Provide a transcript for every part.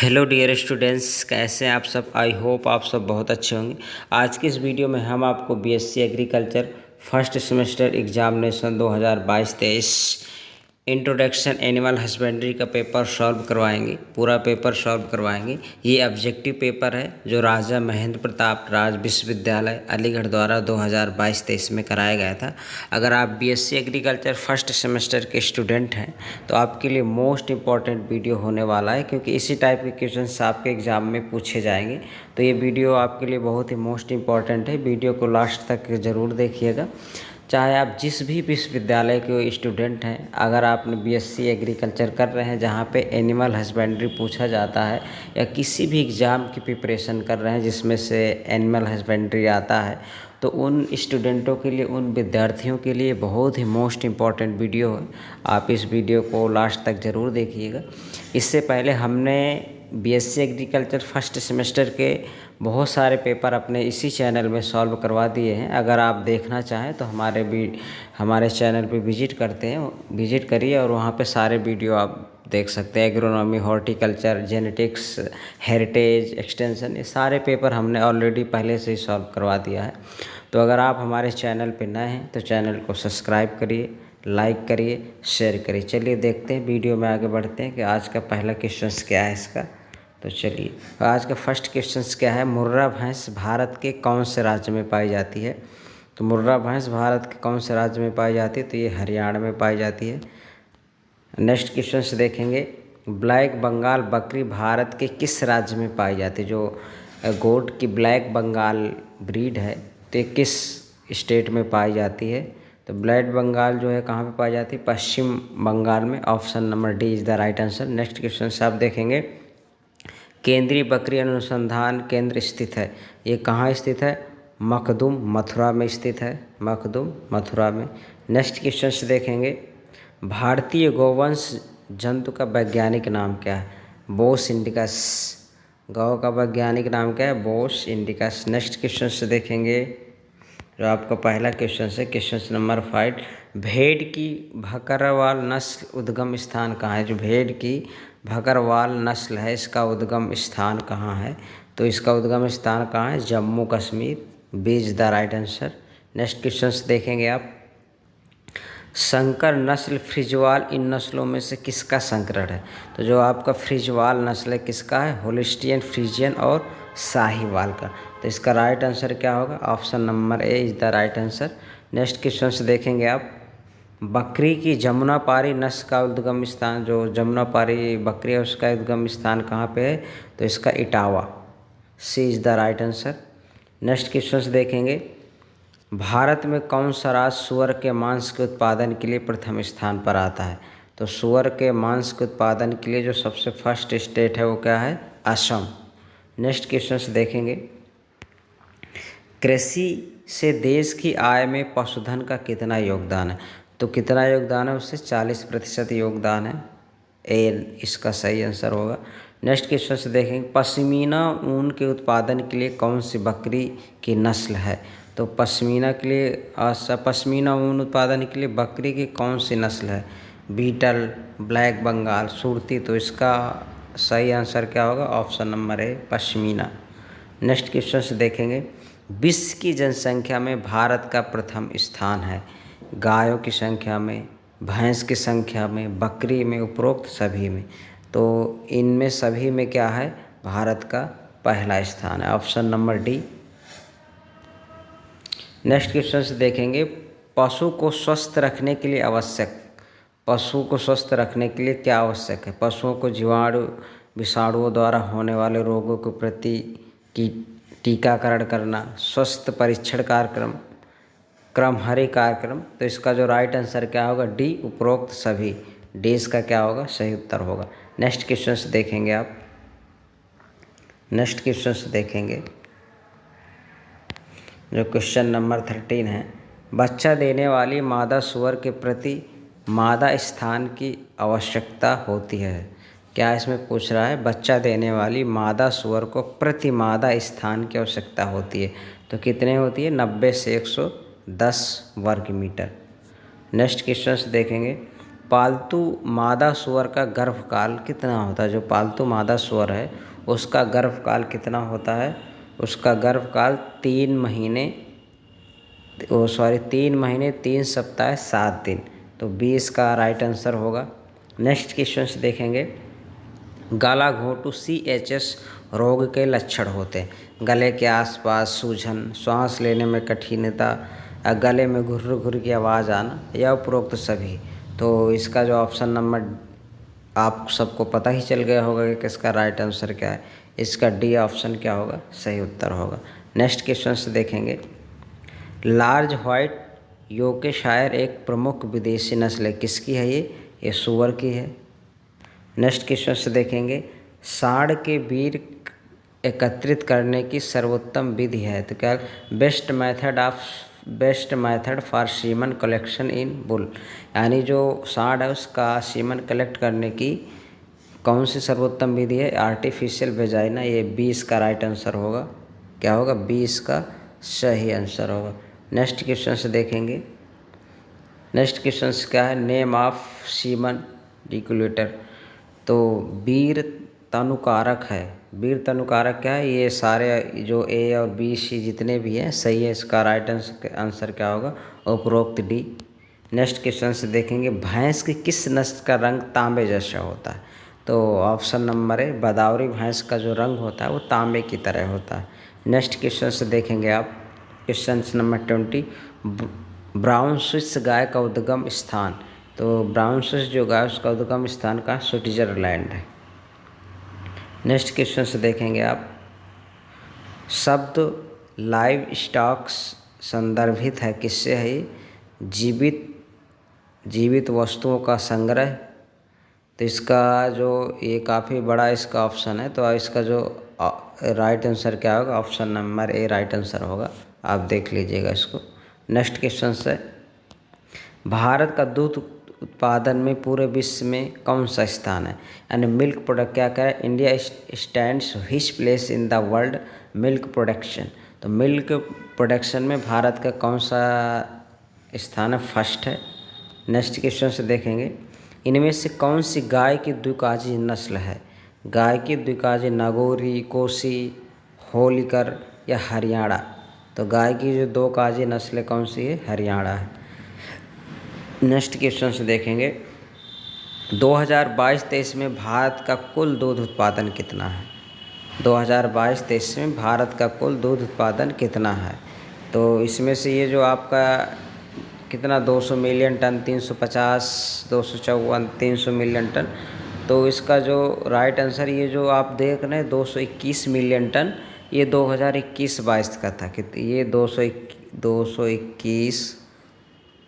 Hello dear students, कैसे हैं आप सब। आई होप आप सब बहुत अच्छे होंगे। आज की इस वीडियो में हम आपको BSc agriculture first semester examination 2022-23 introduction animal husbandry का पेपर सॉल्व करवाएंगे। पूरा पेपर सॉल्व करवाएंगे। ये ऑब्जेक्टिव पेपर है जो राजा महेंद्र प्रताप राज विश्वविद्यालय अलीगढ़ द्वारा 2022-23 में कराया गया था। अगर आप बीएससी एग्रीकल्चर फर्स्ट सेमेस्टर के स्टूडेंट हैं तो आपके लिए मोस्ट इम्पॉर्टेंट वीडियो होने वाला है, क्योंकि इसी टाइप के क्वेश्चंस आपके एग्ज़ाम में पूछे जाएंगे। तो ये वीडियो आपके लिए बहुत ही मोस्ट इम्पॉर्टेंट है। वीडियो को लास्ट तक ज़रूर देखिएगा। चाहे आप जिस भी विश्वविद्यालय के स्टूडेंट हैं, अगर आपने बीएससी एग्रीकल्चर कर रहे हैं जहाँ पे एनिमल हस्बेंड्री पूछा जाता है, या किसी भी एग्ज़ाम की प्रिपरेशन कर रहे हैं जिसमें से एनिमल हस्बेंड्री आता है, तो उन स्टूडेंटों के लिए, उन विद्यार्थियों के लिए बहुत ही मोस्ट इम्पॉर्टेंट वीडियो है। आप इस वीडियो को लास्ट तक ज़रूर देखिएगा। इससे पहले हमने बीएससी एग्रीकल्चर फर्स्ट सेमेस्टर के बहुत सारे पेपर अपने इसी चैनल में सॉल्व करवा दिए हैं। अगर आप देखना चाहें तो हमारे चैनल पे विजिट करिए और वहाँ पे सारे वीडियो आप देख सकते हैं। Agronomy, horticulture, genetics, heritage, extension, ये सारे पेपर हमने ऑलरेडी पहले से ही सॉल्व करवा दिया है। तो अगर आप हमारे चैनल पे नए हैं तो चैनल को सब्सक्राइब करिए, लाइक करिए, शेयर करिए। चलिए देखते हैं, वीडियो में आगे बढ़ते हैं कि आज का पहला क्वेश्चन क्या है इसका। तो चलिए, आज का फर्स्ट क्वेश्चन क्या है। मुर्रा भैंस भारत के कौन से राज्य में पाई जाती है। तो मुर्रा भैंस भारत के कौन से राज्य में पाई जाती है, तो ये हरियाणा में पाई जाती है। नेक्स्ट क्वेश्चन देखेंगे, ब्लैक बंगाल बकरी भारत के किस राज्य में पाई जाती है। जो गोट की ब्लैक बंगाल ब्रीड है तो ये किस स्टेट में पाई जाती है। तो ब्लैक बंगाल जो है कहाँ पे पाई जाती है, पश्चिम बंगाल में। Option number D is the right answer. Next question आप देखेंगे, केंद्रीय बकरी अनुसंधान केंद्र स्थित है, ये कहाँ स्थित है। मखदुम, मथुरा में स्थित है। मखदुम, मथुरा में। नेक्स्ट क्वेश्चन देखेंगे, भारतीय गोवंश जंतु का वैज्ञानिक नाम क्या है। बोस इंडिकस। गौ का वैज्ञानिक नाम क्या है, बोस इंडिकस। नेक्स्ट क्वेश्चन से देखेंगे, जो आपका पहला क्वेश्चन है, क्वेश्चन नंबर 5, भेड़ की भकरवाल नस्ल उद्गम स्थान कहाँ है। जो भेड़ की भकरवाल नस्ल है इसका उद्गम स्थान कहाँ है। तो इसका उद्गम स्थान कहाँ है, Jammu Kashmir. B is the right answer. Next question देखेंगे आप, संकर नस्ल फ्रिजवाल इन नस्लों में से किसका संकरण है। तो जो आपका फ्रिजवाल नस्ल है किसका है, होलिस्टियन, फ्रीजियन और साहिवाल का। तो इसका राइट आंसर क्या होगा, option number A is the right answer. Next question देखेंगे आप, बकरी की जमुनापारी नस्ल का उद्गम स्थान, जो जमुनापारी बकरी है उसका उद्गम स्थान कहाँ पे है, तो इसका Etawah. C is the right answer. Next question देखेंगे, भारत में कौन सा राज्य सुअर के मांस के उत्पादन के लिए प्रथम स्थान पर आता है। तो सुअर के मांस के उत्पादन के लिए जो सबसे फर्स्ट स्टेट है वो क्या है, असम। नेक्स्ट क्वेश्चन देखेंगे, कृषि से देश की आय में पशुधन का कितना योगदान है। तो कितना योगदान है, उससे 40% योगदान है। ए इसका सही आंसर होगा। नेक्स्ट क्वेश्चन से देखेंगे, पश्मीना ऊन के उत्पादन के लिए कौन सी बकरी की नस्ल है। तो पश्मीना के लिए पश्मीना ऊन उत्पादन के लिए बकरी की कौन सी नस्ल है, बीटल, ब्लैक बंगाल, सुरती। तो इसका सही आंसर क्या होगा, option number A, pashmina. Next question से देखेंगे, विश्व की जनसंख्या में भारत का प्रथम स्थान है, गायों की संख्या में, भैंस की संख्या में, बकरी में, उपरोक्त सभी में। तो इनमें सभी में क्या है, भारत का पहला स्थान है, option number D. Next question से देखेंगे, पशु को स्वस्थ रखने के लिए आवश्यक, पशु को स्वस्थ रखने के लिए क्या आवश्यक है। पशुओं को जीवाणु विषाणुओं द्वारा होने वाले रोगों के प्रति की टीकाकरण करना, स्वस्थ परीक्षण कार्यक्रम, क्रमहरी कार्यक्रम। तो इसका जो राइट आंसर क्या होगा, डी, उपरोक्त सभी। डी इसका क्या होगा, सही उत्तर होगा। नेक्स्ट क्वेश्चन देखेंगे आप, नेक्स्ट क्वेश्चन देखेंगे जो क्वेश्चन नंबर 13 है, बच्चा देने वाली मादा सुअर के प्रति मादा स्थान की आवश्यकता होती है। क्या इसमें पूछ रहा है, बच्चा देने वाली मादा सुअर को प्रति मादा स्थान की आवश्यकता होती है। तो कितने होती है, 90 से 110 वर्ग मीटर। नेक्स्ट क्वेश्चन देखेंगे, पालतू मादा सूअर का गर्भकाल कितना होता है? जो पालतू मादा सूअर है उसका गर्भकाल कितना होता है? उसका गर्भकाल 3 महीने 3 महीने 3 सप्ताह 7 दिन। तो 20 का राइट आंसर होगा। नेक्स्ट क्वेश्चन से देखेंगे, गला घोंटू CHS रोग के लक्षण होते हैं। गले के आसपास सूजन, सांस लेने में कठिनता, गले में घुर्र घुर्र की आवाज़ आना, या उपरोक्त सभी। तो इसका जो ऑप्शन नंबर आप सबको पता ही चल गया होगा कि किसका राइट आंसर क्या है। इसका डी ऑप्शन क्या होगा, सही उत्तर होगा। नेक्स्ट क्वेश्चन से देखेंगे, लार्ज व्हाइट योर्कशायर एक प्रमुख विदेशी नस्ल है, किसकी है ये सूअर की है। नेक्स्ट क्वेश्चन से देखेंगे, सांड के वीर्य एकत्रित करने की सर्वोत्तम विधि है, तो क्या best method for semen collection in bull, यानी जो सांड है उसका सीमन कलेक्ट करने की कौन सी सर्वोत्तम विधि है? Artificial vagina. ये 20 का राइट आंसर होगा। क्या होगा? 20 का सही आंसर होगा। नेक्स्ट क्वेश्चन से देखेंगे, नेक्स्ट क्वेश्चन क्या है, नेम ऑफ सीमन डिक्यूलेटर। तो वीर तनुकारक है। वीर तनुकारक क्या है? ये सारे जो ए और बी सी जितने भी हैं सही है। इसका राइट आंसर क्या होगा? उपरोक्त डी। नेक्स्ट क्वेश्चन से देखेंगे, भैंस की किस नस्ल का रंग तांबे जैसा होता है? तो ऑप्शन नंबर है, बदावरी भैंस का जो रंग होता है वो तांबे की तरह होता है। नेक्स्ट क्वेश्चन से देखेंगे आप, क्वेश्चन नंबर 20, ब्राउन स्विस गाय का उद्गम स्थान। तो ब्राउन स्विस जो गाय उसका उद्गम स्थान का स्विट्जरलैंड है। नेक्स्ट क्वेश्चन से देखेंगे आप, शब्द लाइव स्टॉक्स संदर्भित है किससे है? जीवित वस्तुओं का संग्रह। तो इसका जो ये काफ़ी बड़ा इसका ऑप्शन है, तो इसका जो राइट आंसर क्या होगा? Option number A right answer होगा। आप देख लीजिएगा इसको। नेक्स्ट क्वेश्चन है, भारत का दूध उत्पादन में पूरे विश्व में कौन सा स्थान है? यानी मिल्क प्रोडक्ट क्या कह रहा है, India stands which place in the world milk production. तो मिल्क प्रोडक्शन में भारत का कौन सा स्थान है? फर्स्ट है। नेक्स्ट क्वेश्चन से देखेंगे, इनमें से कौन सी गाय की द्विकाजी नस्ल है? गाय की द्विकाजी नागौरी, कोसी, होलिकर या हरियाणा। तो गाय की जो दो काजी नस्लें कौन सी है? हरियाणा है। नेक्स्ट क्वेश्चन से देखेंगे, 2022-23 में भारत का कुल दूध उत्पादन कितना है? 2022-23 में भारत का कुल दूध उत्पादन कितना है? तो इसमें से ये जो आपका कितना 200 मिलियन टन, 350, 254, 300 मिलियन टन। तो इसका जो राइट आंसर ये जो आप देख रहे हैं 221 मिलियन टन, ये 2021-22 का था। कि ये 221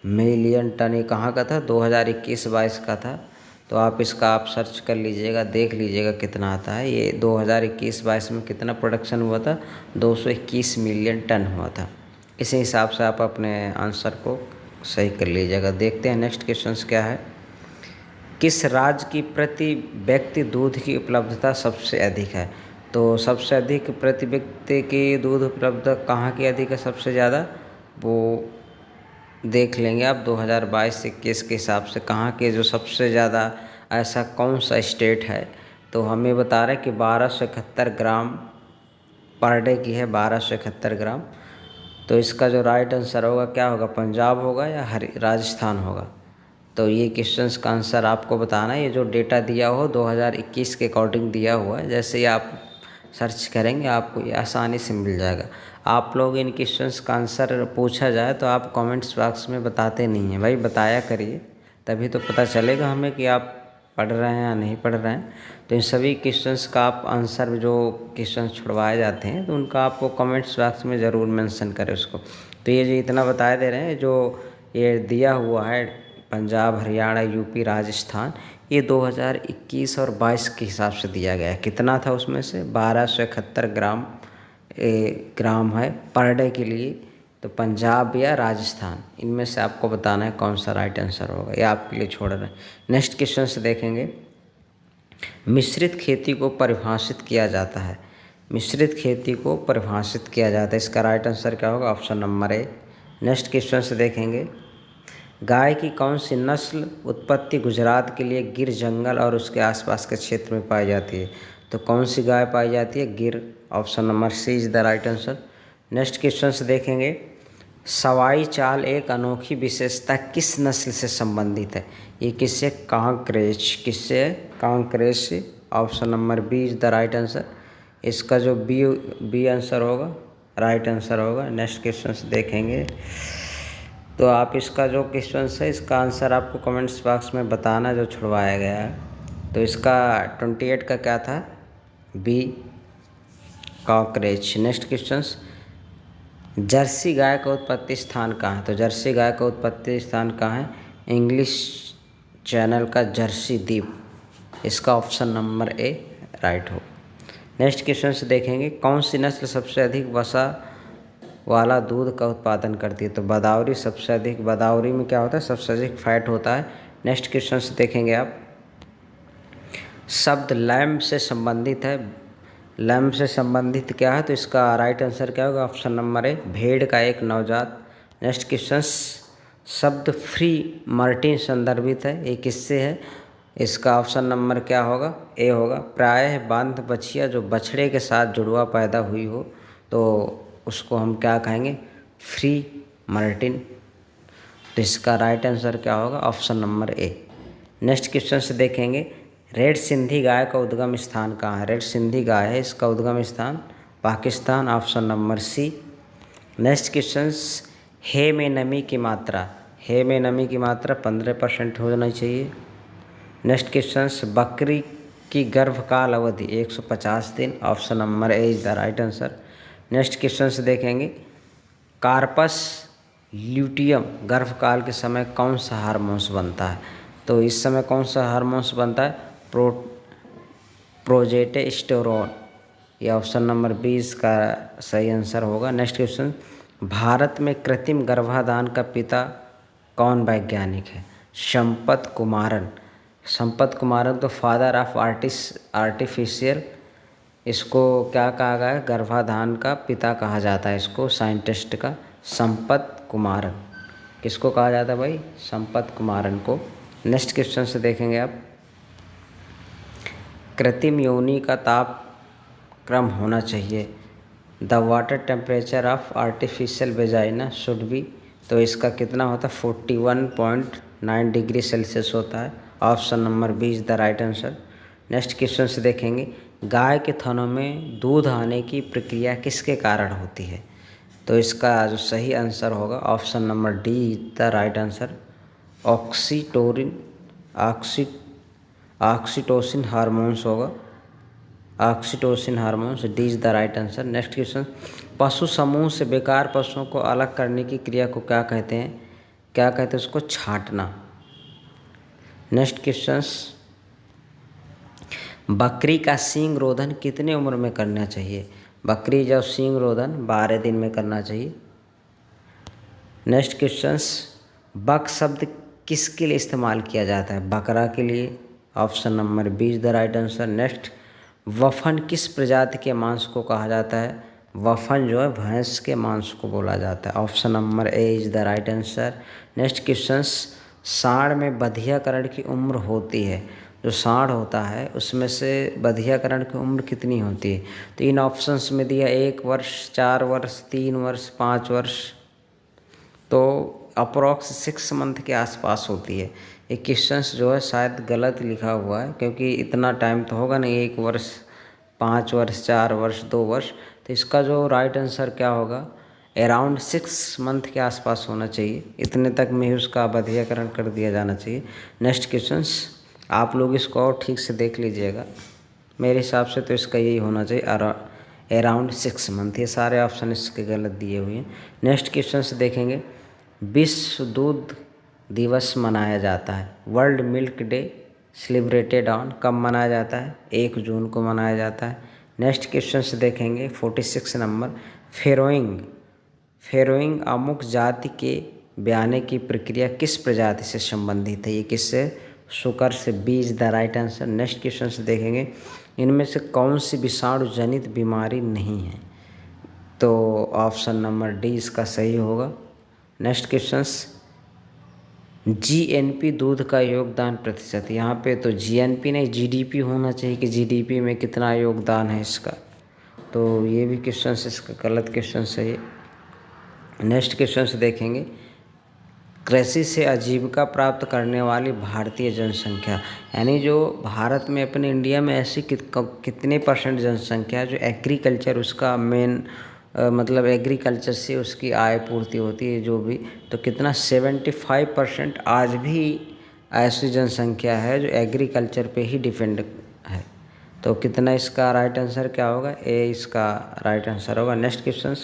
मिलियन टन ये कहाँ का था? 2021-22 का था। तो आप इसका आप सर्च कर लीजिएगा, देख लीजिएगा कितना आता है। ये 2021-22 में कितना प्रोडक्शन हुआ था? 221 मिलियन टन हुआ था। इसी हिसाब से आप अपने आंसर को सही कर लीजिएगा। देखते हैं नेक्स्ट क्वेश्चन क्या है, किस राज्य की प्रति व्यक्ति दूध की उपलब्धता सबसे अधिक है? तो सबसे अधिक प्रति व्यक्ति की दूध उपलब्धता कहाँ की अधिक है सबसे ज़्यादा? वो देख लेंगे आप 2022-21 के हिसाब से कहाँ के जो सबसे ज़्यादा, ऐसा कौन सा स्टेट है। तो हमें बता रहे हैं कि 1271 ग्राम पर डे की है, 1271 ग्राम। तो इसका जो राइट आंसर होगा क्या होगा? पंजाब होगा या राजस्थान होगा? तो ये क्वेश्चंस का आंसर आपको बताना है। ये जो डेटा दिया हो 2021 के अकॉर्डिंग दिया हुआ है, जैसे ही आप सर्च करेंगे आपको ये आसानी से मिल जाएगा। आप लोग इन क्वेश्चंस का आंसर पूछा जाए तो आप कमेंट्स बॉक्स में बताते नहीं हैं। भाई बताया करिए, तभी तो पता चलेगा हमें कि आप पढ़ रहे हैं या नहीं पढ़ रहे हैं। तो इन सभी क्वेश्चंस का आप आंसर, जो क्वेश्चन छुड़वाए जाते हैं, तो उनका आपको कमेंट्स बॉक्स में ज़रूर मेंशन करें उसको। तो ये जो इतना बताए दे रहे हैं, जो ये दिया हुआ है पंजाब, हरियाणा, यूपी, राजस्थान, ये 2021 और 22 के हिसाब से दिया गया है। कितना था उसमें से? 1271 ग्राम है पर डे के लिए। तो पंजाब या राजस्थान, इनमें से आपको बताना है कौन सा राइट आंसर होगा। ये आपके लिए छोड़ रहे हैं। नेक्स्ट क्वेश्चन से देखेंगे, मिश्रित खेती को परिभाषित किया जाता है। मिश्रित खेती को परिभाषित किया जाता है, इसका राइट आंसर क्या होगा? Option number A. Next question से देखेंगे, गाय की कौन सी नस्ल उत्पत्ति गुजरात के लिए गिर जंगल और उसके आसपास के क्षेत्र में पाई जाती है? तो कौन सी गाय पाई जाती है? Gir. Option number C is the right answer. Next question से देखेंगे, सवाई चाल एक अनोखी विशेषता किस नस्ल से संबंधित है? ये किससे? कांकरेज। किससे? कांकरेज से। Option number B is the right answer. इसका जो बी आंसर होगा राइट आंसर होगा। नेक्स्ट क्वेश्चन से देखेंगे, तो आप इसका जो क्वेश्चन है इसका आंसर आपको कमेंट्स बॉक्स में बताना जो छुड़वाया गया है। तो इसका 28 का क्या था? बी, कॉकरेच। नेक्स्ट क्वेश्चन, जर्सी गाय का उत्पत्ति स्थान कहाँ है? तो जर्सी गाय का उत्पत्ति स्थान कहाँ है? इंग्लिश चैनल का जर्सी द्वीप। इसका ऑप्शन नंबर ए राइट हो। नेक्स्ट क्वेश्चन से देखेंगे, कौन सी नस्ल सबसे अधिक वसा वाला दूध का उत्पादन करती है? तो बदावरी सबसे अधिक। बदावरी में क्या होता है? सबसे अधिक फैट होता है। नेक्स्ट क्वेश्चन से देखेंगे आप, शब्द लैम्ब से संबंधित है। लैम्ब से संबंधित क्या है? तो इसका राइट आंसर क्या होगा? ऑप्शन नंबर ए, भेड़ का एक नवजात। नेक्स्ट क्वेश्चन, शब्द फ्री मार्टिन संदर्भित है, ये किससे है? इसका ऑप्शन नंबर क्या होगा? ए होगा। प्रायः बांध बछिया जो बछड़े के साथ जुड़वा पैदा हुई हो तो उसको हम क्या कहेंगे? Free Martin. तो इसका राइट आंसर क्या होगा? Option number A. Next question से देखेंगे, रेड सिंधी गाय का उद्गम स्थान कहाँ है? रेड सिंधी गाय है, इसका उद्गम स्थान Pakistan. Option number C. Next question, hay में नमी की मात्रा। हे में नमी की मात्रा 15% होना चाहिए। नेक्स्ट क्वेश्चन, बकरी की गर्भकाल अवधि 150 दिन। Option number A is the right answer. Next question से देखेंगे, कार्पस ल्यूटियम गर्भकाल के समय कौन सा हार्मोन्स बनता है? तो इस समय कौन सा हार्मोन्स बनता है? प्रोजेस्टेरोन। ये ऑप्शन नंबर 20 का सही आंसर होगा। नेक्स्ट क्वेश्चन, भारत में कृत्रिम गर्भाधान का पिता कौन वैज्ञानिक है? संपत कुमारन। संपत कुमारन तो फादर ऑफ आर्टिफिशियल, इसको क्या कहा गया है? गर्भाधान का पिता कहा जाता है इसको, साइंटिस्ट का। संपत कुमारन किसको कहा जाता है भाई? संपत कुमारन को। नेक्स्ट क्वेश्चन से देखेंगे आप, कृत्रिम योनि का तापक्रम होना चाहिए। The water temperature of artificial vagina should be. तो इसका कितना होता है? 41.9 डिग्री सेल्सियस होता है। Option number B is the right answer. Next question से देखेंगे, गाय के थनों में दूध आने की प्रक्रिया किसके कारण होती है? तो इसका जो सही आंसर होगा option number D is the right answer. Oxytocin hormones होगा। Oxytocin hormones, D is the right answer. Next question, पशु समूह से बेकार पशुओं को अलग करने की क्रिया को क्या कहते हैं? क्या कहते हैं उसको? छांटना। नेक्स्ट क्वेश्चन, बकरी का सींग रोधन कितने उम्र में करना चाहिए? बकरी जब सींग रोधन 12 दिन में करना चाहिए। नेक्स्ट क्वेश्चन, बक शब्द किसके लिए इस्तेमाल किया जाता है? बकरा के लिए। Option number B is the right answer. Next, वफन किस प्रजाति के मांस को कहा जाता है? वफन जो है भैंस के मांस को बोला जाता है। Option number A is the right answer. Next question, सांड में बधियाकरण की उम्र होती है। जो सांड होता है उसमें से बधियाकरण की उम्र कितनी होती है? तो इन ऑप्शंस में दिया 1 वर्ष, 4 वर्ष, 3 वर्ष, 5 वर्ष। तो अप्रोक्स 6 मंथ के आसपास होती है। ये क्वेश्चंस जो है शायद गलत लिखा हुआ है, क्योंकि इतना टाइम तो होगा नहीं, 1 वर्ष, 5 वर्ष, 4 वर्ष, 2 वर्ष। तो इसका जो राइट आंसर क्या होगा? अराउंड 6 मंथ के आसपास होना चाहिए। इतने तक में ही उसका बधियाकरण कर दिया जाना चाहिए। नेक्स्ट क्वेश्चंस, आप लोग इसको और ठीक से देख लीजिएगा। मेरे हिसाब से तो इसका यही होना चाहिए, अराउंड 6 मंथ। ये सारे ऑप्शन इसके गलत दिए हुए हैं। नेक्स्ट क्वेश्चन से देखेंगे, विश्व दूध दिवस मनाया जाता है, world milk day celebrated on, कब मनाया जाता है? 1 जून को मनाया जाता है। नेक्स्ट क्वेश्चन से देखेंगे 46 नंबर, फेरोइंग अमुक जाति के ब्याने की प्रक्रिया किस प्रजाति से संबंधित है? ये किससे? शुकर से। B is the right answer. Next question से देखेंगे, इनमें से कौन सी विषाणु जनित बीमारी नहीं है? तो ऑप्शन नंबर डी इसका सही होगा। नेक्स्ट क्वेश्चंस, जीएनपी दूध का योगदान प्रतिशत, यहाँ पे तो जीएनपी नहीं जीडीपी होना चाहिए कि जीडीपी में कितना योगदान है इसका। तो ये भी क्वेश्चन इसका गलत क्वेश्चन है ये। नेक्स्ट क्वेश्चन से देखेंगे, कृषि से आजीविका प्राप्त करने वाली भारतीय जनसंख्या, यानी जो भारत में अपने इंडिया में ऐसी कितने परसेंट जनसंख्या है जो एग्रीकल्चर उसका मेन मतलब एग्रीकल्चर से उसकी आय पूर्ति होती है जो भी, तो कितना 75% आज भी ऐसी जनसंख्या है जो एग्रीकल्चर पे ही डिपेंड है। तो कितना इसका राइट आंसर क्या होगा, ए इसका राइट आंसर होगा। नेक्स्ट क्वेश्चन,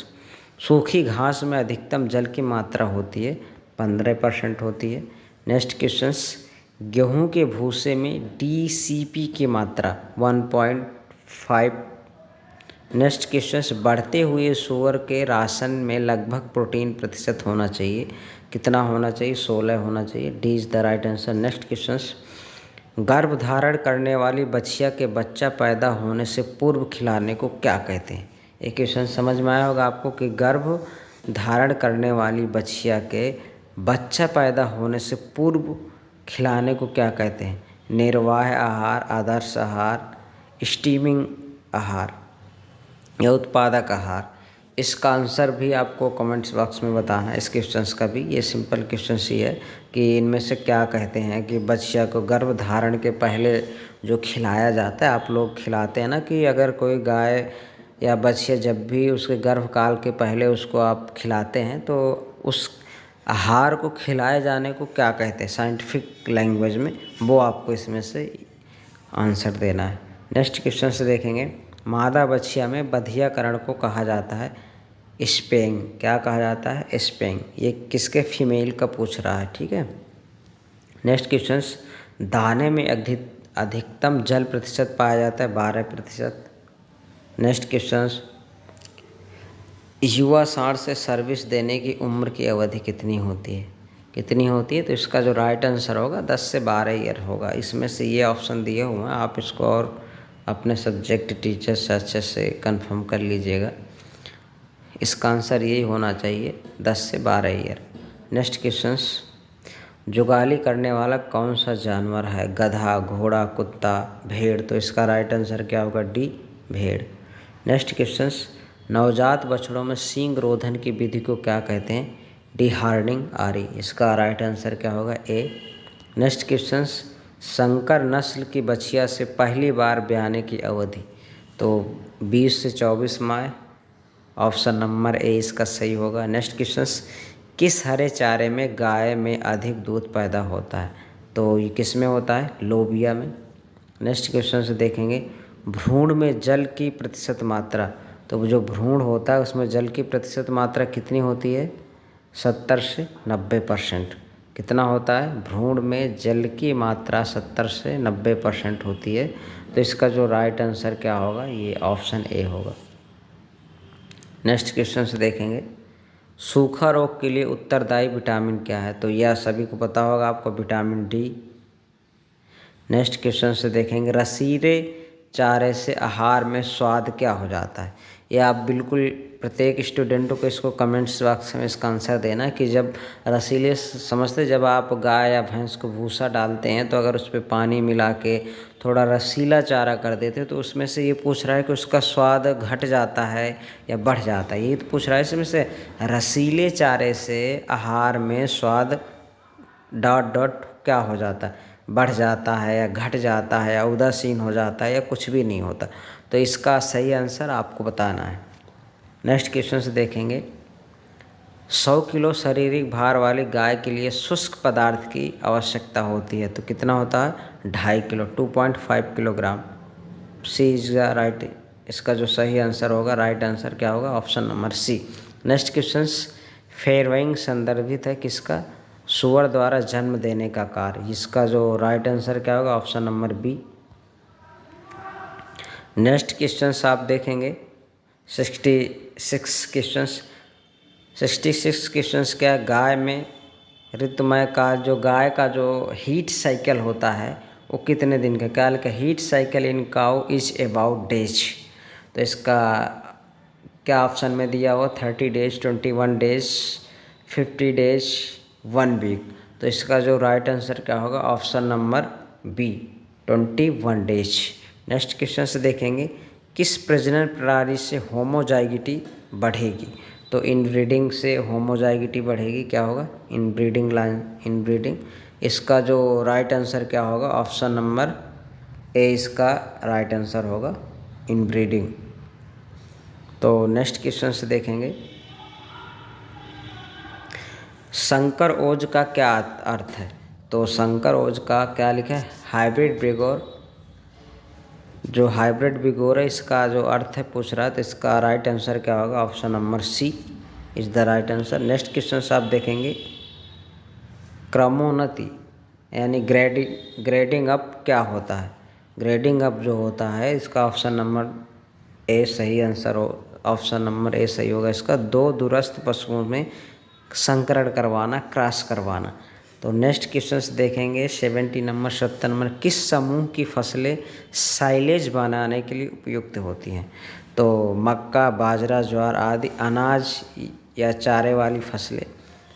सूखी घास में अधिकतम जल की मात्रा होती है, 15% होती है। नेक्स्ट क्वेश्चंस, गेहूं के भूसे में डीसीपी की मात्रा 1.5। नेक्स्ट क्वेश्चंस, बढ़ते हुए सूअर के राशन में लगभग प्रोटीन प्रतिशत होना चाहिए, कितना होना चाहिए, 16 होना चाहिए। D is the right answer. Next questions, गर्भ धारण करने वाली बछिया के बच्चा पैदा होने से पूर्व खिलाने को क्या कहते हैं। एक क्वेश्चन समझ में आया होगा आपको कि गर्भ धारण करने वाली बछिया के बच्चा पैदा होने से पूर्व खिलाने को क्या कहते हैं। निर्वाह आहार, आदर्श आहार, स्टीमिंग आहार या उत्पादक आहार। इसका आंसर भी आपको कमेंट्स बॉक्स में बताना है। इस क्वेश्चंस का भी ये सिंपल क्वेश्चन ही है कि इनमें से क्या कहते हैं कि बच्चिया को गर्भ धारण के पहले जो खिलाया जाता है, आप लोग खिलाते हैं ना कि अगर कोई गाय या बच्चिया जब भी उसके गर्भकाल के पहले उसको आप खिलाते हैं तो उस आहार को खिलाए जाने को क्या कहते हैं साइंटिफिक लैंग्वेज में, वो आपको इसमें से आंसर देना है। नेक्स्ट क्वेश्चन से देखेंगे, मादा बछिया में बधियाकरण को कहा जाता है स्पेइंग, क्या कहा जाता है, स्पेइंग। ये किसके फीमेल का पूछ रहा है, ठीक है। नेक्स्ट क्वेश्चंस, दाने में अधिकतम जल प्रतिशत पाया जाता है 12%। नेक्स्ट क्वेश्चंस, युवा सांड से सर्विस देने की उम्र की अवधि कितनी होती है, कितनी होती है। तो इसका जो राइट आंसर होगा 10 से 12 ईयर होगा। इसमें से ये ऑप्शन दिए हुए हैं, आप इसको और अपने सब्जेक्ट टीचर से अच्छे से कंफर्म कर लीजिएगा। इसका आंसर यही होना चाहिए 10 से 12 ईयर। नेक्स्ट क्वेश्चंस, जुगाली करने वाला कौन सा जानवर है, गधा, घोड़ा, कुत्ता, भेड़। तो इसका राइट आंसर क्या होगा, डी भेड़। नेक्स्ट क्वेश्चंस, नवजात बछड़ों में सींग रोधन की विधि को क्या कहते हैं, डी हार्डनिंग आरी। इसका राइट आंसर क्या होगा, ए। नेक्स्ट क्वेश्चंस, संकर नस्ल की बछिया से पहली बार ब्याने की अवधि, तो 20 से 24 माह। ऑप्शन नंबर ए इसका सही होगा। नेक्स्ट क्वेश्चंस, किस हरे चारे में गाय में अधिक दूध पैदा होता है। तो ये किस में होता है, लोबिया में। नेक्स्ट क्वेश्चन से देखेंगे, भ्रूण में जल की प्रतिशत मात्रा। तो जो भ्रूण होता है उसमें जल की प्रतिशत मात्रा कितनी होती है, 70 से 90%। कितना होता है, भ्रूण में जल की मात्रा 70 से 90% होती है। तो इसका जो राइट आंसर क्या होगा, ये ऑप्शन ए होगा। नेक्स्ट क्वेश्चन से देखेंगे, सूखा रोग के लिए उत्तरदायी विटामिन क्या है। तो यह सभी को पता होगा आपको, विटामिन डी। नेक्स्ट क्वेश्चन से देखेंगे, रसीले चारे से आहार में स्वाद क्या हो जाता है। ये आप बिल्कुल प्रत्येक स्टूडेंटों को इसको कमेंट्स बॉक्स में इसका आंसर देना कि जब रसीले समझते, जब आप गाय या भैंस को भूसा डालते हैं तो अगर उस पर पानी मिला के थोड़ा रसीला चारा कर देते हैं तो उसमें से ये पूछ रहा है कि उसका स्वाद घट जाता है या बढ़ जाता है। ये तो पूछ रहा है इसमें से रसीले चारे से आहार में स्वाद ... क्या हो जाता है, बढ़ जाता है या घट जाता है या उदासीन हो जाता है या कुछ भी नहीं होता। तो इसका सही आंसर आपको बताना है। नेक्स्ट क्वेश्चन से देखेंगे, 100 किलो शारीरिक भार वाली गाय के लिए शुष्क पदार्थ की आवश्यकता होती है। तो कितना होता है, 2.5 kilo, 2.5 kilogram. C is the right, इसका जो सही आंसर होगा, राइट आंसर क्या होगा, option number C. Next question, farrowing संदर्भित है किसका, सुअर द्वारा जन्म देने का कार्य। इसका जो राइट आंसर क्या होगा, option number B. Next questions आप देखेंगे 66 क्वेश्चंस। 66 क्वेश्चंस क्या, गाय में ऋतुमय का गाय का जो हीट साइकिल होता है वो कितने दिन का, क्या लिखा, heat cycle in cow is about days. तो इसका क्या ऑप्शन में दिया हुआ, 30 डेज, 21 डेज, 50 डेज, 1 वीक। तो इसका जो राइट आंसर क्या होगा, option number B 21 days. Next question से देखेंगे, किस प्रजनन प्रणाली से होमोजाइगोटी बढ़ेगी? तो इनब्रीडिंग से होमोजाइगोटी बढ़ेगी, क्या होगा, इनब्रीडिंग लाइन, इनब्रीडिंग। इसका जो राइट आंसर क्या होगा, ऑप्शन नंबर ए इसका राइट आंसर होगा, इनब्रीडिंग। तो नेक्स्ट क्वेश्चन से देखेंगे, संकर ओज का क्या अर्थ है? तो संकर ओज का क्या लिखा है, हाइब्रिड विगोर। जो हाइब्रिड विगोर है इसका जो अर्थ है पूछ रहा है, तो इसका राइट आंसर क्या होगा, option number C is the right answer. Next question से आप देखेंगे, क्रमोन्नति यानी ग्रेडिंग अप क्या होता है? ग्रेडिंग अप जो होता है इसका ऑप्शन नंबर ए सही आंसर हो, ऑप्शन नंबर ए सही होगा इसका, दो दूरस्थ पशुओं में संकरण करवाना, क्रॉस करवाना। तो नेक्स्ट क्वेश्चन देखेंगे 70 नंबर 70 नंबर, किस समूह की फसलें साइलेज बनाने के लिए उपयुक्त होती हैं? तो मक्का, बाजरा, ज्वार आदि अनाज या चारे वाली फसलें।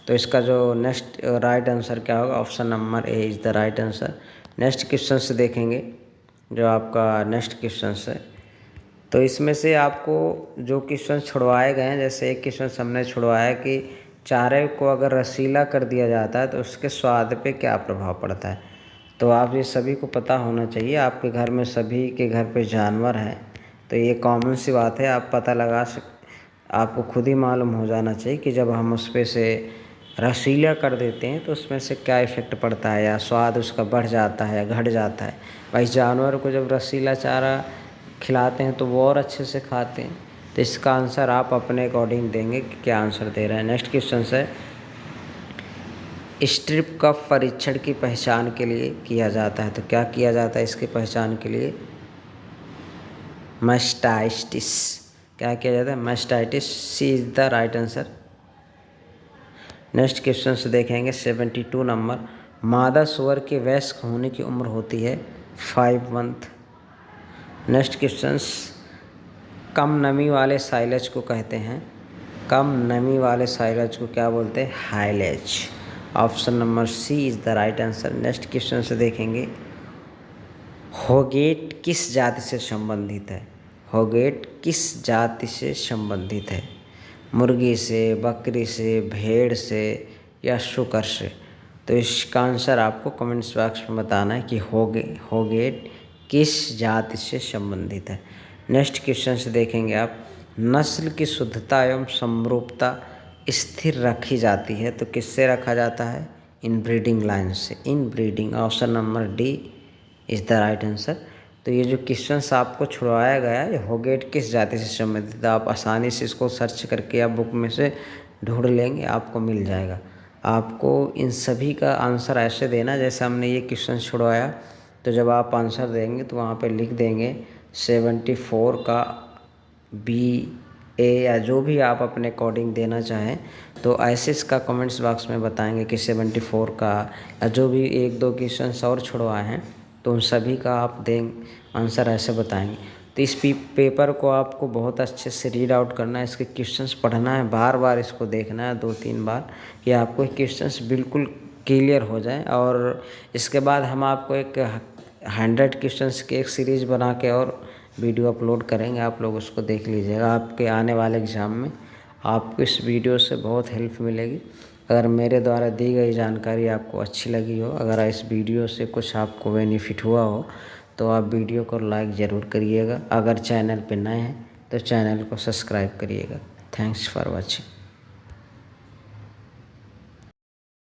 तो इसका जो नेक्स्ट राइट आंसर क्या होगा, option number A is the right answer. Next question से देखेंगे, जो आपका नेक्स्ट क्वेश्चन है, तो इसमें से आपको जो क्वेश्चन छुड़वाए गए हैं, जैसे एक क्वेश्चन हमने छुड़वाया कि चारे को अगर रसीला कर दिया जाता है तो उसके स्वाद पे क्या प्रभाव पड़ता है। तो आप ये सभी को पता होना चाहिए, आपके घर में सभी के घर पे जानवर हैं, तो ये कॉमन सी बात है, आप पता लगा आपको खुद ही मालूम हो जाना चाहिए कि जब हम उस पर से रसीला कर देते हैं तो उसमें से क्या इफ़ेक्ट पड़ता है, या स्वाद उसका बढ़ जाता है या घट जाता है। भाई जानवर को जब रसीला चारा खिलाते हैं तो वो और अच्छे से खाते हैं। तो इसका आंसर आप अपने अकॉर्डिंग देंगे कि क्या आंसर दे रहे हैं। नेक्स्ट क्वेश्चन है, स्ट्रिप कफ परीक्षण की पहचान के लिए किया जाता है। तो क्या किया जाता है इसकी पहचान के लिए, मैस्टाइटिस। क्या किया जाता है, mastitis, C is the right answer. Next question से देखेंगे 72 नंबर, मादा सुअर के वयस्क होने की उम्र होती है 5 मंथ। नेक्स्ट क्वेश्चन, कम नमी वाले साइलेज को कहते हैं, कम नमी वाले साइलेज को क्या बोलते हैं, haylage. Option number C is the right answer. Next question से देखेंगे, होगेट किस जाति से संबंधित है? होगेट किस जाति से संबंधित है, मुर्गी से, बकरी से, भेड़ से या शुकर से? तो इसका आंसर आपको कमेंट्स बॉक्स में बताना है कि होगेट किस जाति से संबंधित है। नेक्स्ट क्वेश्चन से देखेंगे आप, नस्ल की शुद्धता एवं समरूपता स्थिर रखी जाती है, तो किससे रखा जाता है, इनब्रीडिंग लाइन से, inbreeding. Option number D is the right answer. तो ये जो क्वेश्चंस आपको छुड़वाया गया है, होगेट किस जाति से संबंधित है, आप आसानी से इसको सर्च करके आप बुक में से ढूंढ लेंगे, आपको मिल जाएगा। आपको इन सभी का आंसर ऐसे देना जैसे हमने ये क्वेश्चन छुड़वाया। तो जब आप आंसर देंगे तो वहाँ पे लिख देंगे 74 का बी, ए या जो भी आप अपने अकॉर्डिंग देना चाहें। तो ऐसे इसका कमेंट्स बॉक्स में बताएंगे कि 74 का, या जो भी एक दो क्वेश्चन और छुड़वाए हैं तो उन सभी का आप आंसर ऐसे बताएंगे। तो इस पेपर को आपको बहुत अच्छे से रीड आउट करना है, इसके क्वेश्चंस पढ़ना है, बार बार इसको देखना है 2-3 बार, कि आपको क्वेश्चंस बिल्कुल क्लियर हो जाए। और इसके बाद हम आपको एक 100 क्वेश्चंस की एक सीरीज़ बना के और वीडियो अपलोड करेंगे, आप लोग उसको देख लीजिएगा। आपके आने वाले एग्ज़ाम में आपको इस वीडियो से बहुत हेल्प मिलेगी। अगर मेरे द्वारा दी गई जानकारी आपको अच्छी लगी हो, अगर इस वीडियो से कुछ आपको बेनिफिट हुआ हो, तो आप वीडियो को लाइक ज़रूर करिएगा। अगर चैनल पे नए हैं तो चैनल को सब्सक्राइब करिएगा। Thanks for watching.